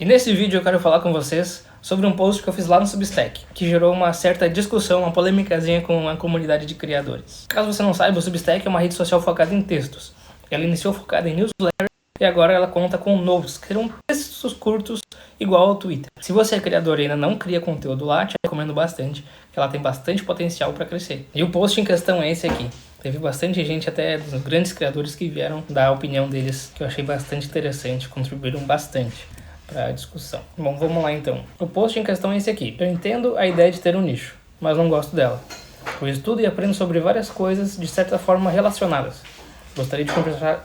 E nesse vídeo eu quero falar com vocês sobre um post que eu fiz lá no Substack, que gerou uma certa discussão, uma polêmicazinha com a comunidade de criadores. Caso você não saiba, o Substack é uma rede social focada em textos. Ela iniciou focada em newsletter e agora ela conta com notes, que serão textos curtos igual ao Twitter. Se você é criador e ainda não cria conteúdo lá, te recomendo bastante, que ela tem bastante potencial para crescer. E o post em questão é esse aqui. Teve bastante gente, até dos grandes criadores, que vieram dar a opinião deles, que eu achei bastante interessante, contribuíram bastante para a discussão. Bom, vamos lá então. O post em questão é esse aqui. Eu entendo a ideia de ter um nicho, mas não gosto dela. Eu estudo e aprendo sobre várias coisas de certa forma relacionadas. Gostaria de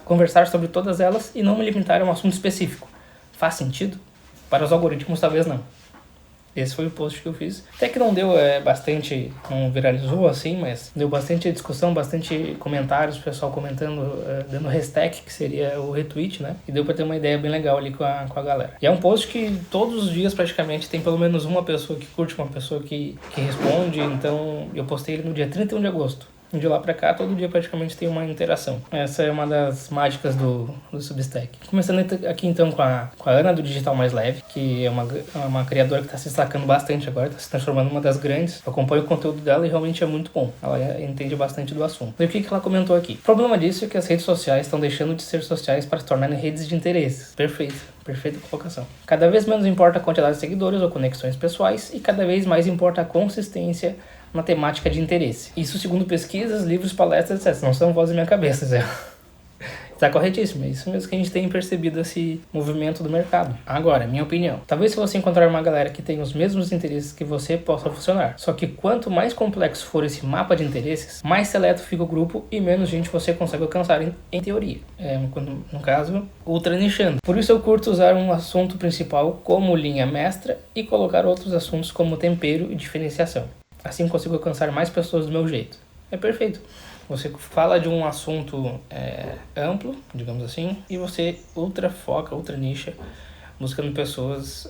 conversar sobre todas elas e não me limitar a um assunto específico. Faz sentido? Para os algoritmos talvez não. Esse foi o post que eu fiz. Até que não deu bastante, não viralizou assim, mas deu bastante discussão, bastante comentários, o pessoal comentando, dando hashtag, que seria o retweet, né? E deu pra ter uma ideia bem legal ali com a galera. E é um post que todos os dias praticamente tem pelo menos uma pessoa que curte, uma pessoa que responde. Então eu postei ele no dia 31 de agosto. De lá pra cá, todo dia praticamente tem uma interação. Essa é uma das mágicas do Substack. Começando aqui então com a Ana do Digital Mais Leve, que é uma criadora que está se destacando bastante agora, está se transformando em uma das grandes. Eu acompanho o conteúdo dela e realmente é muito bom. Ela entende bastante do assunto. E o que ela comentou aqui? O problema disso é que as redes sociais estão deixando de ser sociais para se tornarem redes de interesses. Perfeita colocação. Cada vez menos importa a quantidade de seguidores ou conexões pessoais e cada vez mais importa a consistência na temática de interesse. Isso segundo pesquisas, livros, palestras, etc. Não são vozes da minha cabeça, Zé. Está corretíssimo, é isso mesmo que a gente tem percebido, esse movimento do mercado. Agora, minha opinião. Talvez se você encontrar uma galera que tem os mesmos interesses que você, possa funcionar. Só que quanto mais complexo for esse mapa de interesses, mais seleto fica o grupo e menos gente você consegue alcançar em teoria. No caso, ultra nichando. Por isso eu curto usar um assunto principal como linha mestra e colocar outros assuntos como tempero e diferenciação. Assim consigo alcançar mais pessoas do meu jeito. É perfeito. Você fala de um assunto amplo, digamos assim, e você ultra foca, ultra nicha, buscando pessoas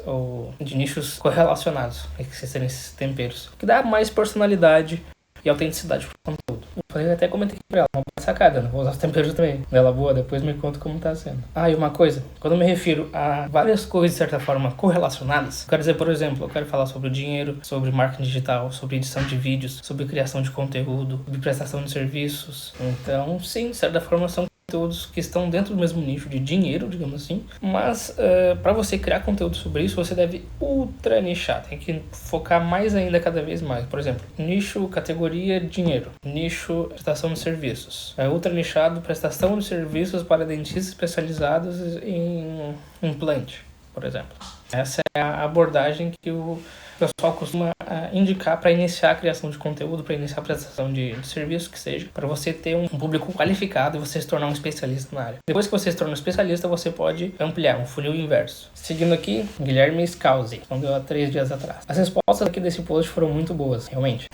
de nichos correlacionados, que serem esses temperos, que dá mais personalidade e autenticidade pro conteúdo. Eu até comentei pra ela, uma boa sacada, né? Vou usar os temperos também. Ela boa, depois me conta como tá sendo. E uma coisa, quando eu me refiro a várias coisas de certa forma correlacionadas, eu quero dizer, por exemplo, eu quero falar sobre o dinheiro, sobre marketing digital, sobre edição de vídeos, sobre criação de conteúdo, sobre prestação de serviços. Então, sim, de certa forma são conteúdos que estão dentro do mesmo nicho de dinheiro, digamos assim, mas para você criar conteúdo sobre isso, você deve ultra nichar, tem que focar mais ainda, cada vez mais. Por exemplo, nicho, categoria, dinheiro, nicho, prestação de serviços, ultra nichado, prestação de serviços para dentistas especializados em implante, por exemplo. Essa é a abordagem que o pessoal costuma indicar para iniciar a criação de conteúdo, para iniciar a prestação de serviço, que seja, para você ter um público qualificado e você se tornar um especialista na área. Depois que você se torna um especialista, você pode ampliar um funil inverso. Seguindo aqui, Guilherme Scalzi, respondeu há 3 dias atrás. As respostas aqui desse post foram muito boas, realmente.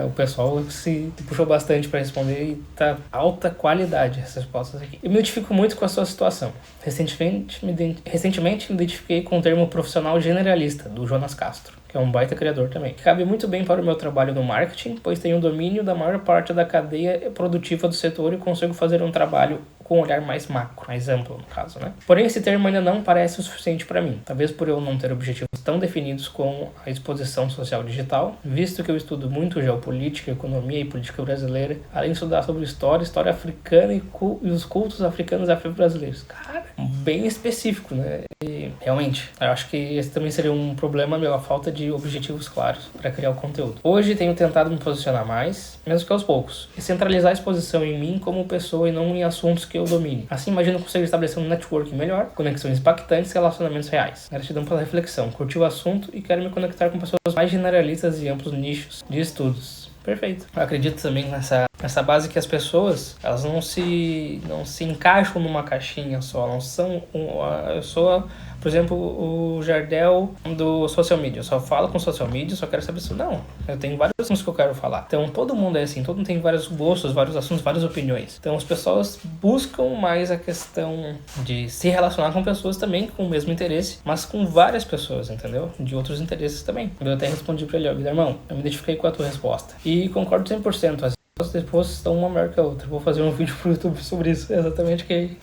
O pessoal se puxou bastante para responder e tá alta qualidade as respostas aqui. Eu me identifico muito com a sua situação. Recentemente me identifiquei com o termo profissional generalista, do Jonas Castro, que é um baita criador também, que cabe muito bem para o meu trabalho no marketing, pois tenho domínio da maior parte da cadeia produtiva do setor e consigo fazer um trabalho com um olhar mais macro, mais amplo no caso, né? Porém, esse termo ainda não parece o suficiente para mim, talvez por eu não ter objetivos tão definidos com a exposição social digital, visto que eu estudo muito geopolítica, economia e política brasileira, além de estudar sobre história africana e os cultos africanos e afro-brasileiros. Cara, bem específico, né? E realmente, eu acho que esse também seria um problema meu, a falta de objetivos claros para criar o conteúdo. Hoje tenho tentado me posicionar mais, mesmo que aos poucos, e centralizar a exposição em mim como pessoa e não em assuntos que eu domine. Assim, imagino conseguir estabelecer um networking melhor, conexões impactantes e relacionamentos reais. Gratidão pela reflexão, curti o assunto e quero me conectar com pessoas mais generalistas e amplos nichos de estudos. Perfeito. Eu acredito também nessa base que as pessoas, elas não se encaixam numa caixinha só, não são eu sou, por exemplo, o Jardel do social media, eu só falo com social media, só quero saber se não, eu tenho vários assuntos que eu quero falar. Então todo mundo é assim, todo mundo tem vários gostos, vários assuntos, várias opiniões. Então as pessoas buscam mais a questão de se relacionar com pessoas também com o mesmo interesse, mas com várias pessoas, entendeu? De outros interesses também. Eu até respondi pra ele, Guilhermão, eu me identifiquei com a tua resposta. E concordo 100%, as respostas estão uma melhor que a outra. Vou fazer um vídeo pro YouTube sobre isso, exatamente o que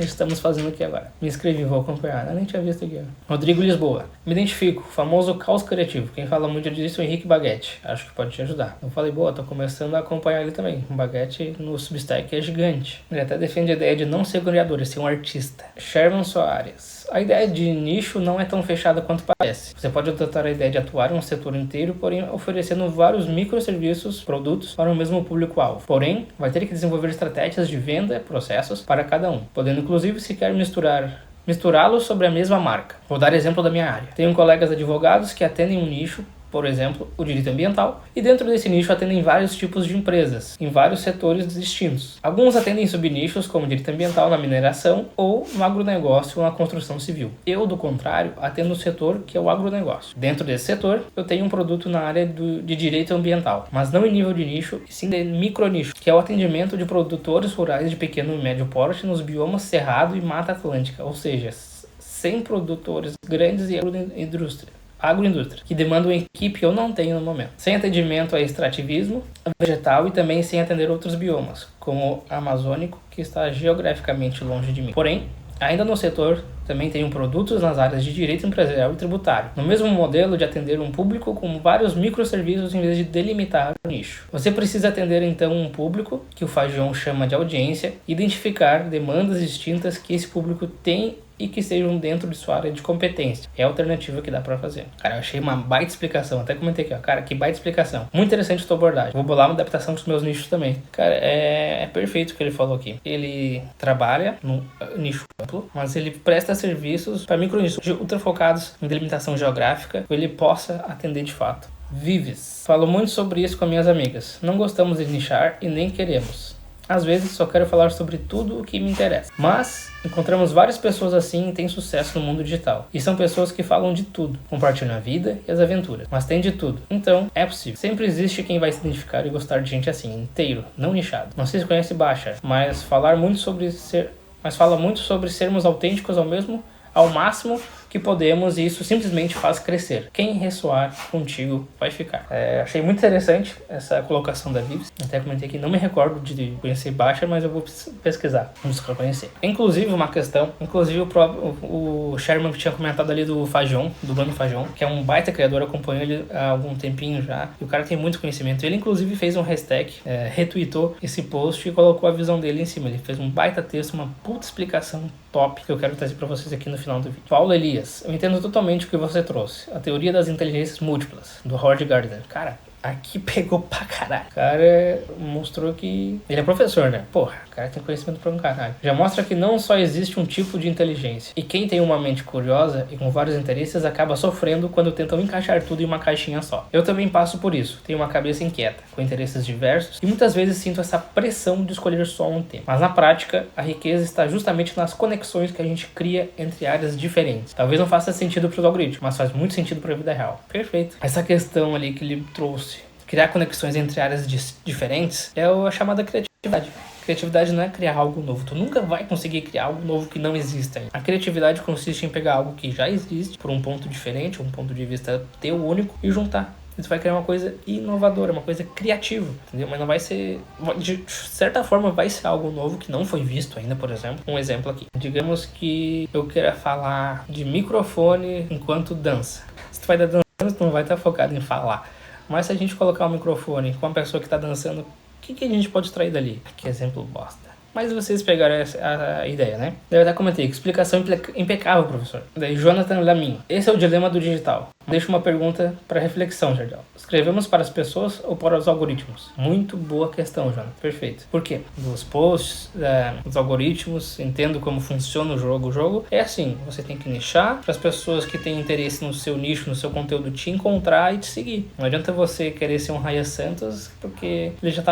estamos fazendo aqui agora. Me inscrevi, vou acompanhar. Eu nem tinha visto aqui, ó. Rodrigo Lisboa. Me identifico, famoso caos criativo. Quem fala muito disso é o Henrique Baguete. Acho que pode te ajudar. Eu falei, boa, tô começando a acompanhar ele também. O Baguete no Substack é gigante. Ele até defende a ideia de não ser criador, ser um artista. Sherman Soares. A ideia de nicho não é tão fechada quanto parece. Você pode adotar a ideia de atuar em um setor inteiro, porém oferecendo vários microserviços, produtos para o mesmo público-alvo. Porém, vai ter que desenvolver estratégias de venda, processos para cada um, podendo inclusive se quer misturá-los sobre a mesma marca. Vou dar exemplo da minha área. Tenho colegas advogados que atendem um nicho, por exemplo, o direito ambiental, e dentro desse nicho atendem vários tipos de empresas, em vários setores distintos. Alguns atendem subnichos, como direito ambiental na mineração, ou no agronegócio ou na construção civil. Eu, do contrário, atendo o setor que é o agronegócio. Dentro desse setor, eu tenho um produto na área de direito ambiental, mas não em nível de nicho, e sim de micronicho, que é o atendimento de produtores rurais de pequeno e médio porte nos biomas Cerrado e Mata Atlântica, ou seja, sem produtores grandes e agroindústria, que demanda uma equipe que eu não tenho no momento. Sem atendimento a extrativismo vegetal e também sem atender outros biomas, como o amazônico, que está geograficamente longe de mim. Porém, ainda no setor, também tenho produtos nas áreas de direito empresarial e tributário, no mesmo modelo de atender um público com vários microserviços em vez de delimitar o nicho. Você precisa atender então um público, que o Fajon chama de audiência, identificar demandas distintas que esse público tem e que estejam dentro de sua área de competência. É a alternativa que dá pra fazer. Cara, eu achei uma baita explicação. Até comentei aqui, ó. Cara, que baita explicação. Muito interessante a tua abordagem. Vou bolar uma adaptação dos meus nichos também. Cara, é perfeito o que ele falou aqui. Ele trabalha no nicho amplo, mas ele presta serviços para micronichos ultra focados em delimitação geográfica, que ele possa atender de fato. Vives. Falo muito sobre isso com minhas amigas. Não gostamos de nichar e nem queremos. Às vezes só quero falar sobre tudo o que me interessa. Mas encontramos várias pessoas assim e têm sucesso no mundo digital. E são pessoas que falam de tudo, compartilham a vida e as aventuras. Mas tem de tudo. Então, é possível. Sempre existe quem vai se identificar e gostar de gente assim, inteiro, não nichado. Não sei se conhece Bashar, mas fala muito sobre sermos autênticos ao máximo que podemos, e isso simplesmente faz crescer. Quem ressoar contigo vai ficar. Achei muito interessante essa colocação da Vives. Até comentei que não me recordo de conhecer Bashar, mas eu vou pesquisar, vamos conhecer. Inclusive, uma questão, o Sherman tinha comentado ali do Fajon, do Bruno Fajon, que é um baita criador, acompanho ele há algum tempinho já, e o cara tem muito conhecimento. Ele inclusive fez um hashtag, retweetou esse post e colocou a visão dele em cima. Ele fez um baita texto, uma puta explicação top que eu quero trazer para vocês aqui no final do vídeo. Paulo Elias, eu entendo totalmente o que você trouxe. A teoria das inteligências múltiplas, do Howard Gardner. Cara, aqui pegou pra caralho. O cara mostrou que ele é professor, né? Porra, o cara tem conhecimento pra um caralho. Já mostra que não só existe um tipo de inteligência. E quem tem uma mente curiosa e com vários interesses acaba sofrendo quando tentam encaixar tudo em uma caixinha só. Eu também passo por isso. Tenho uma cabeça inquieta, com interesses diversos, e muitas vezes sinto essa pressão de escolher só um tema. Mas na prática, a riqueza está justamente nas conexões que a gente cria entre áreas diferentes. Talvez não faça sentido pros algoritmos, mas faz muito sentido pra vida real. Perfeito. Essa questão ali que ele trouxe, criar conexões entre áreas diferentes, é a chamada criatividade. Criatividade não é criar algo novo. Tu nunca vai conseguir criar algo novo que não exista ainda. A criatividade consiste em pegar algo que já existe, por um ponto diferente, um ponto de vista teu único, e juntar. E tu vai criar uma coisa inovadora, uma coisa criativa, entendeu? Mas não vai ser... De certa forma vai ser algo novo que não foi visto ainda, por exemplo. Um exemplo aqui. Digamos que eu queira falar de microfone enquanto dança. Se tu vai estar dançando, tu não vai estar focado em falar. Mas se a gente colocar um microfone com uma pessoa que está dançando, o que a gente pode extrair dali? Que exemplo bosta. Mas vocês pegaram a ideia, né? Eu até comentei, explicação impecável, professor. Daí, Jonathan Lamin. Esse é o dilema do digital. Deixo uma pergunta para reflexão, Jardel. Escrevemos para as pessoas ou para os algoritmos? Muito boa questão, Jonathan. Perfeito. Por quê? Dos posts, dos algoritmos, entendo como funciona o jogo. O jogo é assim, você tem que nichar para as pessoas que têm interesse no seu nicho, no seu conteúdo, te encontrar e te seguir. Não adianta você querer ser um Raya Santos, porque ele já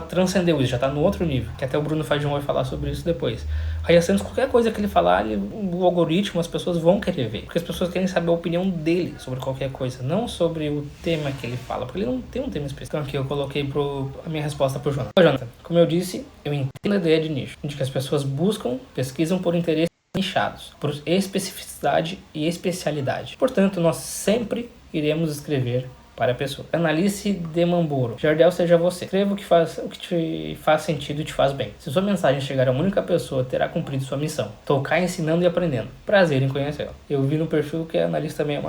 transcendeu isso, já está no outro nível. Que até o Bruno Fajon vai falar sobre isso depois. Raya Santos, qualquer coisa que ele falar, o algoritmo, as pessoas vão querer ver. Porque as pessoas querem saber a opinião dele sobre qualquer coisa, não sobre o tema que ele fala, porque ele não tem um tema específico. Então aqui eu coloquei a minha resposta pro Jonathan. Jonathan, como eu disse, eu entendo a ideia de nicho, de que as pessoas pesquisam por interesses nichados, por especificidade e especialidade. Portanto, nós sempre iremos escrever para a pessoa. Analice de Mamboro. Jardel, seja você. Escreva o que te faz sentido e te faz bem. Se sua mensagem chegar a uma única pessoa, terá cumprido sua missão. Tocar ensinando e aprendendo. Prazer em conhecê-la. Eu vi no perfil que a analista também é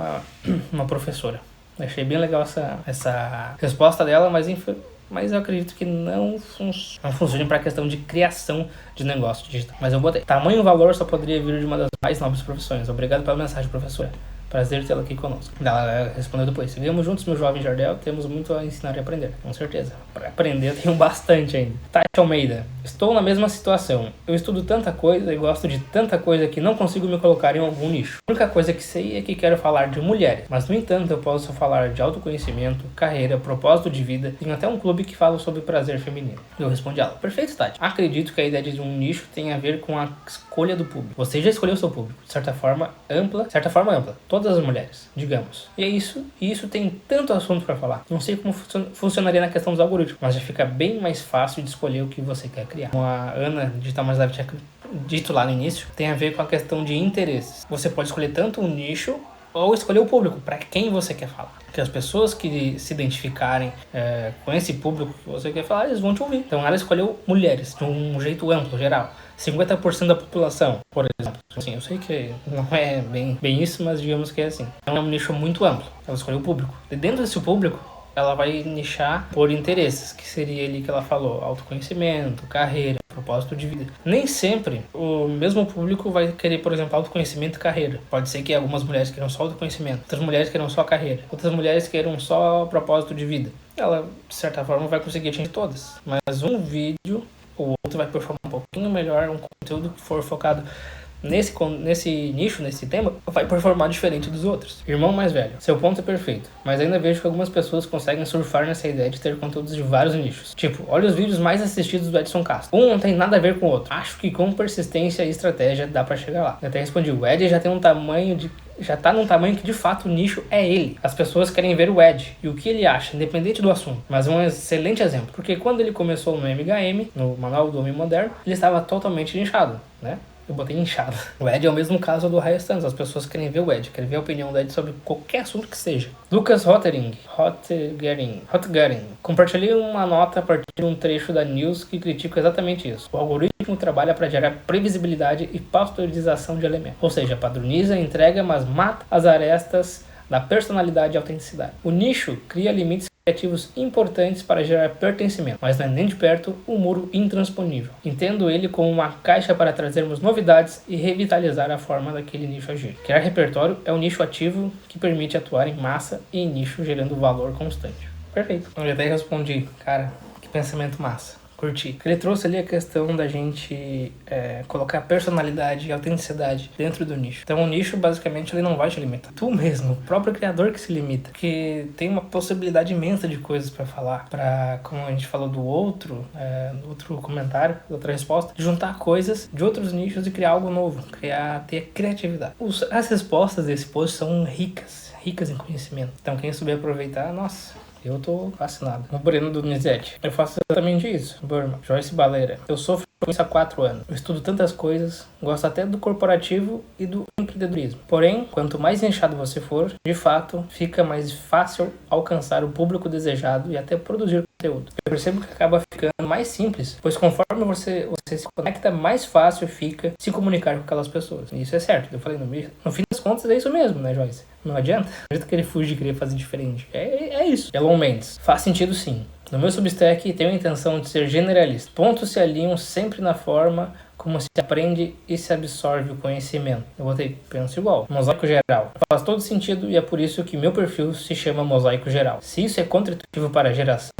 uma professora. Achei bem legal essa resposta dela, mas eu acredito que não funcione para a questão de criação de negócio digital. Mas eu botei. Tamanho e valor só poderia vir de uma das mais nobres profissões. Obrigado pela mensagem, professora. Prazer tê-la aqui conosco. Ela respondeu depois. Seguimos juntos, meu jovem Jardel. Temos muito a ensinar e aprender. Com certeza. Para aprender eu tenho bastante ainda. Tati Almeida. Estou na mesma situação. Eu estudo tanta coisa e gosto de tanta coisa que não consigo me colocar em algum nicho. A única coisa que sei é que quero falar de mulheres. Mas, no entanto, eu posso falar de autoconhecimento, carreira, propósito de vida. Tenho até um clube que fala sobre prazer feminino. Eu respondi a ela. Perfeito, Tati. Acredito que a ideia de um nicho tem a ver com a escolha do público. Você já escolheu o seu público. De certa forma ampla. Todas as mulheres, digamos. E é isso. E isso tem tanto assunto para falar. Não sei como funcionaria na questão dos algoritmos, mas já fica bem mais fácil de escolher o que você quer criar. Como a Ana, Digital Mais Live, tinha dito lá no início, tem a ver com a questão de interesses. Você pode escolher tanto um nicho ou escolher o público, para quem você quer falar. Porque as pessoas que se identificarem com esse público que você quer falar, eles vão te ouvir. Então ela escolheu mulheres, de um jeito amplo, geral. 50% da população, por exemplo. Assim, eu sei que não é bem isso, mas digamos que é assim. Então é um nicho muito amplo. Ela escolheu o público. E dentro desse público, ela vai nichar por interesses, que seria ali que ela falou, autoconhecimento, carreira, propósito de vida. Nem sempre o mesmo público vai querer, por exemplo, autoconhecimento e carreira. Pode ser que algumas mulheres queiram só autoconhecimento, outras mulheres queiram só carreira, outras mulheres queiram só propósito de vida. Ela, de certa forma, vai conseguir atingir todas. Mas um vídeo, o outro vai performar um pouquinho melhor, um conteúdo que for focado nesse nicho, nesse tema, vai performar diferente dos outros. Irmão mais velho, seu ponto é perfeito, mas ainda vejo que algumas pessoas conseguem surfar nessa ideia de ter conteúdos de vários nichos. Tipo, olha os vídeos mais assistidos do Edson Castro. Um não tem nada a ver com o outro. Acho que com persistência e estratégia dá pra chegar lá. Eu até respondi, o Ed já tem já tá num tamanho que de fato o nicho é ele. As pessoas querem ver o Ed e o que ele acha, independente do assunto. Mas um excelente exemplo, porque quando ele começou no MHM, no Manual do Homem Moderno, ele estava totalmente nichado, né? Eu botei inchado. O Ed é o mesmo caso do Raia Santos. As pessoas querem ver o Ed, querem ver a opinião do Ed sobre qualquer assunto que seja. Lucas Hotgering. Compartilhei uma nota a partir de um trecho da news que critica exatamente isso. O algoritmo trabalha para gerar previsibilidade e pasteurização de elementos. Ou seja, padroniza, entrega, mas mata as arestas da personalidade e autenticidade. O nicho cria limites criativos importantes para gerar pertencimento, mas não é nem de perto um muro intransponível. Entendo ele como uma caixa para trazermos novidades e revitalizar a forma daquele nicho agir. Criar repertório é um nicho ativo que permite atuar em massa e em nicho gerando valor constante. Perfeito. Eu até respondi, cara, que pensamento massa. Curti. Ele trouxe ali a questão da gente colocar personalidade e autenticidade dentro do nicho. Então o nicho, basicamente, ele não vai te limitar. Tu mesmo, o próprio criador que se limita. Porque tem uma possibilidade imensa de coisas pra falar. Como a gente falou do outro comentário, outra resposta, de juntar coisas de outros nichos e criar algo novo. Ter criatividade. As respostas desse post são ricas em conhecimento. Então quem souber aproveitar, nossa... Eu tô fascinado. O Breno Donizete. Eu faço exatamente isso. Burma. Joyce Baleira. Eu sofro com isso há 4 anos. Eu estudo tantas coisas. Gosto até do corporativo e do empreendedorismo. Porém, quanto mais inchado você for, de fato, fica mais fácil alcançar o público desejado e até produzir conteúdo. Eu percebo que acaba ficando mais simples, pois conforme você se conecta, mais fácil fica se comunicar com aquelas pessoas. E isso é certo. Eu falei no fim das contas é isso mesmo, né, Joyce? Não adianta. Não adianta querer fugir, querer fazer diferente. É isso. Elon Mendes. Faz sentido sim. No meu Substack, tenho a intenção de ser generalista. Pontos se alinham sempre na forma como se aprende e se absorve o conhecimento. Eu botei, penso igual. Mosaico geral. Faz todo sentido e é por isso que meu perfil se chama Mosaico Geral. Se isso é contra-intuitivo para a geração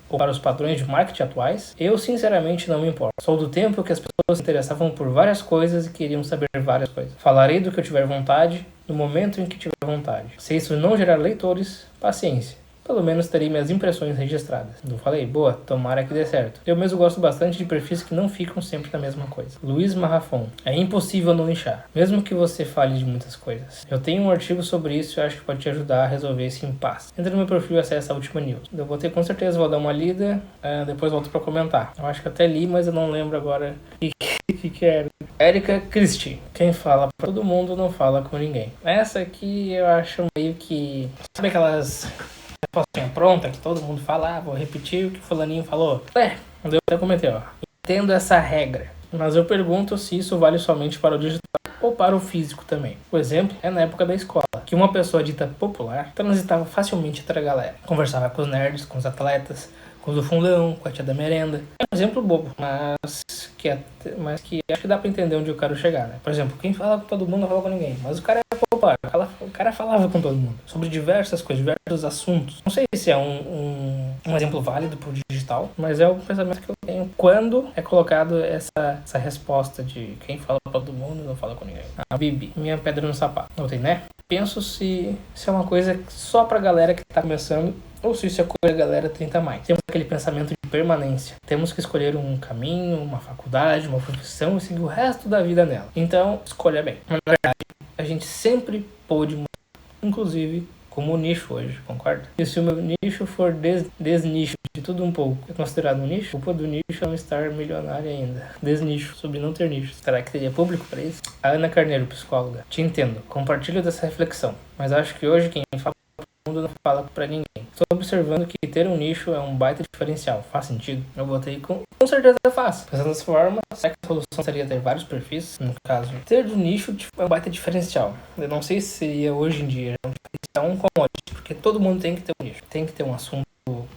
ou para os padrões de marketing atuais, eu sinceramente não me importo. Sou do tempo que as pessoas se interessavam por várias coisas e queriam saber várias coisas. Falarei do que eu tiver vontade, no momento em que tiver vontade. Se isso não gerar leitores, paciência. Pelo menos terei minhas impressões registradas. Eu falei, boa, tomara que dê certo. Eu mesmo gosto bastante de perfis que não ficam sempre na mesma coisa. Luiz Marrafon. É impossível não nichar, mesmo que você fale de muitas coisas. Eu tenho um artigo sobre isso e acho que pode te ajudar a resolver esse impasse. Entra no meu perfil e acessa a última news. Eu vou ter, com certeza, vou dar uma lida, depois volto para comentar. Eu acho que até li, mas eu não lembro agora o que era. Érica Christie. Quem fala pra todo mundo não fala com ninguém. Essa aqui eu acho meio que... Sabe aquelas... pronta que todo mundo falava, vou repetir o que fulaninho falou. Eu até comentei, ó. Entendo essa regra, mas eu pergunto se isso vale somente para o digital ou para o físico também. O exemplo é na época da escola, que uma pessoa dita popular transitava facilmente entre a galera. Conversava com os nerds, com os atletas, com os do fundão, com a tia da merenda. É um exemplo bobo, mas que acho que dá pra entender onde eu quero chegar, né? Por exemplo, quem fala com todo mundo não fala com ninguém, mas o cara é popular, o cara falava com todo mundo, sobre diversas coisas, diversos assuntos. Não sei se é um exemplo válido pro digital, mas é o pensamento que eu tenho quando é colocado essa resposta de quem fala com todo mundo não fala com ninguém. A Bibi, minha pedra no sapato. Não tem, né? Penso se é uma coisa só pra galera que tá começando ou se isso é coisa da galera 30 a mais. Temos aquele pensamento de permanência. Temos que escolher um caminho, uma faculdade, uma profissão e seguir o resto da vida nela. Então, escolha bem. Mas, na verdade, a gente sempre pôde mudar, inclusive como o nicho hoje, concorda? E se o meu nicho for desnicho de tudo um pouco, é considerado um nicho? A culpa do nicho é não estar milionário ainda. Desnicho, sobre não ter nicho. Será que teria público para isso? A Ana Carneiro, psicóloga. Te entendo, compartilho dessa reflexão, mas acho que hoje quem fala para todo mundo não fala para ninguém. Estou observando que ter um nicho é um baita diferencial. Faz sentido? Eu botei com certeza faz. Pensando dessa forma, será que a solução seria ter vários perfis? No caso, ter um nicho é um baita diferencial. Eu não sei se seria hoje em dia um commodity, porque todo mundo tem que ter um nicho. Tem que ter um assunto,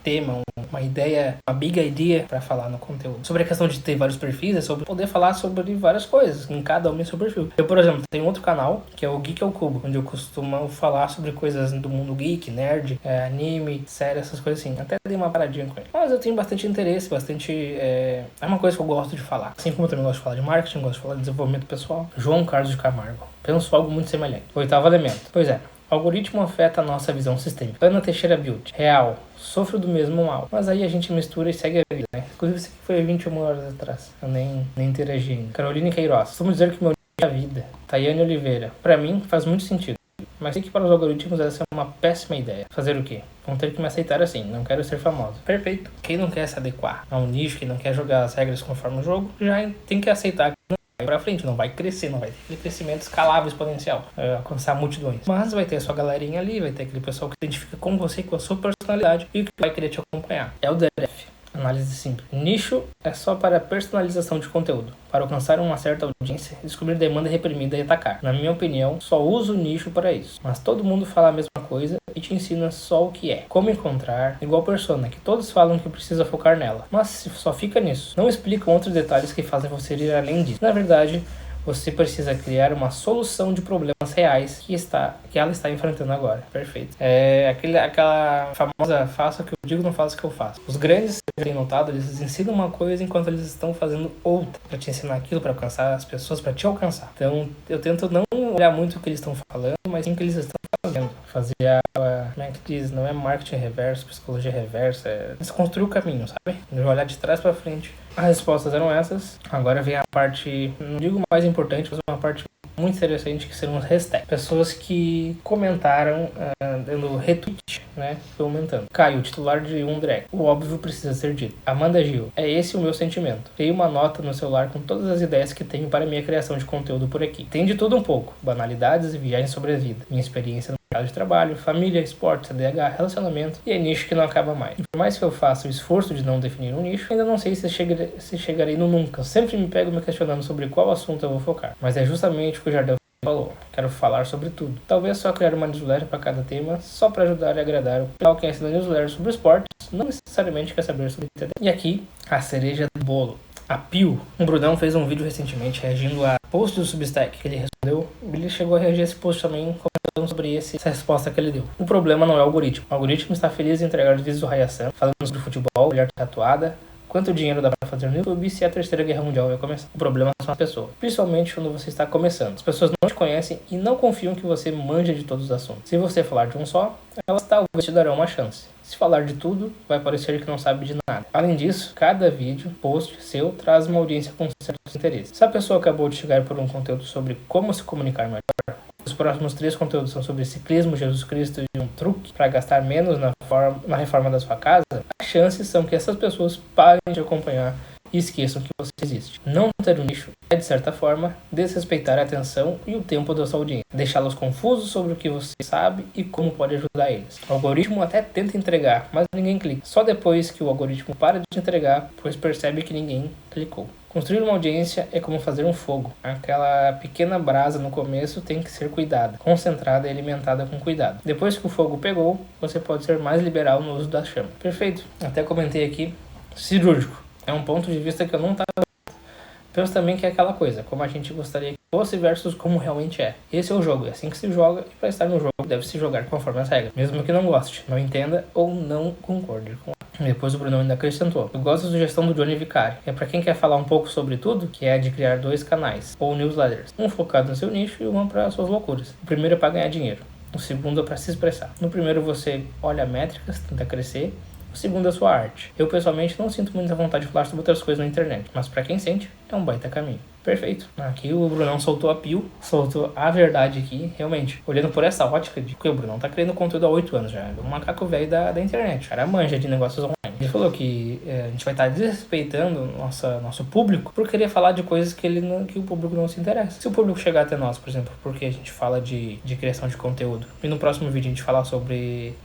tema, uma ideia, uma big idea para falar no conteúdo. Sobre a questão de ter vários perfis, é sobre poder falar sobre várias coisas, em cada um seu perfil. Eu, por exemplo, tenho outro canal, que é o Geek ao Cubo, onde eu costumo falar sobre coisas do mundo geek, nerd, anime, série, essas coisas assim. Até dei uma paradinha com ele. Mas eu tenho bastante interesse, é uma coisa que eu gosto de falar. Assim como eu também gosto de falar de marketing, gosto de falar de desenvolvimento pessoal. João Carlos de Camargo. Penso algo muito semelhante. Oitavo elemento. Pois é. Algoritmo afeta a nossa visão sistêmica. Ana Teixeira Build. Real. Sofro do mesmo mal. Mas aí a gente mistura e segue a vida, né? Inclusive isso aqui foi 21 horas atrás. Eu nem interagi ainda. Caroline Queiroz. Vamos dizer que meu nicho é a vida. Tayane Oliveira. Pra mim faz muito sentido. Mas sei que para os algoritmos essa é uma péssima ideia. Fazer o quê? Vão ter que me aceitar assim. Não quero ser famoso. Perfeito. Quem não quer se adequar a um nicho, quem não quer jogar as regras conforme o jogo, já tem que aceitar que não vai pra frente, não vai crescer, não vai ter aquele crescimento escalável, exponencial, alcançar multidões. Mas vai ter a sua galerinha ali, vai ter aquele pessoal que se identifica com você, com a sua personalidade e que vai querer te acompanhar. É o DRF. Análise simples. Nicho é só para personalização de conteúdo, para alcançar uma certa audiência, descobrir demanda reprimida e atacar. Na minha opinião, só uso o nicho para isso. Mas todo mundo fala a mesma coisa e te ensina só o que é. Como encontrar, igual Persona, que todos falam que precisa focar nela. Mas só fica nisso. Não explicam outros detalhes que fazem você ir além disso. Na verdade, você precisa criar uma solução de problemas reais que ela está enfrentando agora. Perfeito. É aquela famosa faça o que eu digo, não faça o que eu faço. Os grandes, eu tenho notado, eles ensinam uma coisa enquanto eles estão fazendo outra. Para te ensinar aquilo, para alcançar as pessoas, para te alcançar. Então, eu tento não olhar muito o que eles estão falando, mas sim o que eles estão fazendo. Fazer como é que diz? Não é marketing reverso, psicologia reversa. Eles construem o caminho, sabe? Olhar de trás para frente. As respostas eram essas. Agora vem a parte, não digo mais importante, mas uma parte muito interessante, que serão os hashtags. Pessoas que comentaram, dando retweet, né? Comentando. Caio, titular de um drag. O óbvio precisa ser dito. Amanda Gil. É esse o meu sentimento. Criei uma nota no celular com todas as ideias que tenho para minha criação de conteúdo por aqui. Tem de tudo um pouco. Banalidades e viagens sobre a vida. Minha experiência no mercado de trabalho, família, esporte, CDH, relacionamento e é nicho que não acaba mais. E por mais que eu faça o esforço de não definir um nicho, ainda não sei se chegarei no nunca. Eu sempre me pego me questionando sobre qual assunto eu vou focar. Mas é justamente o que o Jardel falou. Quero falar sobre tudo. Talvez só criar uma newsletter para cada tema, só para ajudar e agradar o pessoal que assina newsletter sobre esportes, não necessariamente quer saber sobre TD. E aqui, a cereja do bolo. A Pio, um Brunão, fez um vídeo recentemente reagindo a post do Substack que ele respondeu. Ele chegou a reagir a esse post também, comentando sobre essa resposta que ele deu. O problema não é o algoritmo. O algoritmo está feliz em entregar os vídeos do Hayasan, falando sobre futebol, mulher tatuada, quanto dinheiro dá para fazer no YouTube e se a Terceira Guerra Mundial vai começar. O problema são as pessoas, principalmente quando você está começando. As pessoas não te conhecem e não confiam que você manja de todos os assuntos. Se você falar de um só, elas talvez te darão uma chance. Se falar de tudo, vai parecer que não sabe de nada. Além disso, cada vídeo, post seu, traz uma audiência com certos interesses. Se a pessoa acabou de chegar por um conteúdo sobre como se comunicar melhor, os próximos 3 conteúdos são sobre ciclismo, Jesus Cristo e um truque para gastar menos na reforma da sua casa, as chances são que essas pessoas parem de acompanhar e esqueçam que você existe. Não ter um nicho é de certa forma, desrespeitar a atenção e o tempo da sua audiência, deixá-los confusos sobre o que você sabe e como pode ajudar eles. O algoritmo até tenta entregar, mas ninguém clica. Só depois que o algoritmo para de entregar, pois percebe que ninguém clicou. Construir uma audiência é como fazer um fogo. Aquela pequena brasa no começo tem que ser cuidada, concentrada e alimentada com cuidado. Depois que o fogo pegou, você pode ser mais liberal no uso da chama. Perfeito. Até comentei aqui, cirúrgico. É um ponto de vista que eu não estava. Penso também que é aquela coisa, como a gente gostaria que fosse versus como realmente é. Esse é o jogo, é assim que se joga, e para estar no jogo deve se jogar conforme as regras. Mesmo que não goste, não entenda ou não concorde com ela. Depois o Brunão ainda acrescentou: eu gosto da sugestão do Johnny Vicari, que é para quem quer falar um pouco sobre tudo, que é de criar 2 canais, ou newsletters, um focado no seu nicho e um para suas loucuras. O primeiro é para ganhar dinheiro, o segundo é para se expressar. No primeiro você olha métricas, tenta crescer, o segundo é a sua arte. Eu pessoalmente não sinto muita vontade de falar sobre outras coisas na internet, mas para quem sente, é um baita caminho. Perfeito. Aqui o Brunão soltou a pio, soltou a verdade aqui, realmente. Olhando por essa ótica de que o Brunão tá criando conteúdo há 8 anos já. É um macaco velho da internet. O cara manja de negócios online. Ele falou que a gente vai estar desrespeitando nosso público por querer falar de coisas que o público não se interessa. Se o público chegar até nós, por exemplo, porque a gente fala de criação de conteúdo, e no próximo vídeo a gente falar sobre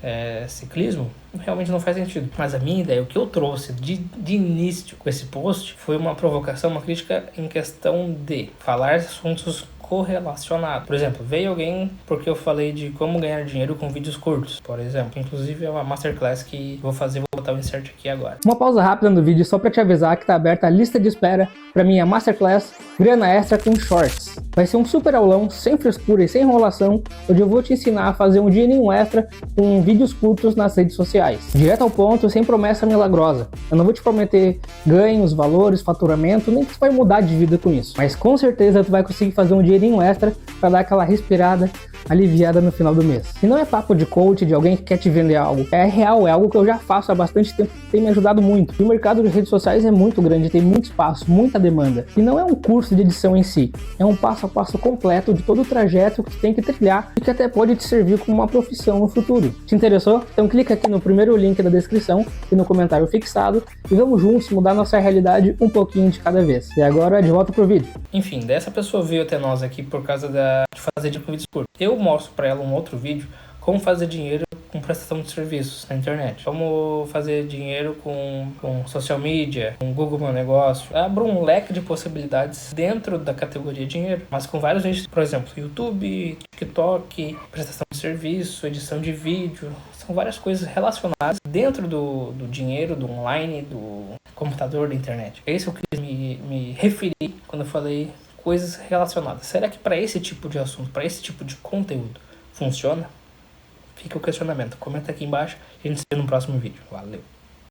ciclismo, realmente não faz sentido. Mas a minha ideia, o que eu trouxe de início com esse post, foi uma provocação, uma crítica em questão de falar assuntos correlacionados. Por exemplo, veio alguém porque eu falei de como ganhar dinheiro com vídeos curtos, por exemplo. Inclusive é uma masterclass que vou botar o insert aqui agora. Uma pausa rápida no vídeo só para te avisar que tá aberta a lista de espera para minha masterclass Grana Extra com Shorts. Vai ser um super aulão, sem frescura e sem enrolação, onde eu vou te ensinar a fazer um dinheirinho extra com vídeos curtos nas redes sociais. Direto ao ponto, sem promessa milagrosa. Eu não vou te prometer ganhos, valores, faturamento, nem que tu vai mudar de vida com isso. Mas com certeza tu vai conseguir fazer um dinheirinho extra para dar aquela respirada aliviada no final do mês. E não é papo de coach, de alguém que quer te vender algo. É real, é algo que eu já faço há bastante tempo, tem me ajudado muito. E o mercado de redes sociais é muito grande, tem muito espaço, muita demanda. E não é um curso de edição em si, é um passo a passo completo de todo o trajeto que tu tem que trilhar e que até pode te servir como uma profissão no futuro. Te interessou? Então clica aqui no primeiro link da descrição e no comentário fixado e vamos juntos mudar nossa realidade um pouquinho de cada vez. E agora de volta pro vídeo. Enfim, dessa pessoa veio até nós aqui por causa de fazer de vídeos curtos. Eu mostro para ela um outro vídeo como fazer dinheiro com prestação de serviços na internet. Como fazer dinheiro com social media, com Google Meu Negócio. Abro um leque de possibilidades dentro da categoria dinheiro, mas com vários jeitos. Por exemplo, YouTube, TikTok, prestação de serviço, edição de vídeo. São várias coisas relacionadas dentro do dinheiro, do online, do computador, da internet. É isso que eu quis me referir quando eu falei coisas relacionadas. Será que para esse tipo de assunto, para esse tipo de conteúdo, funciona? Fica o questionamento. Comenta aqui embaixo e a gente se vê no próximo vídeo. Valeu!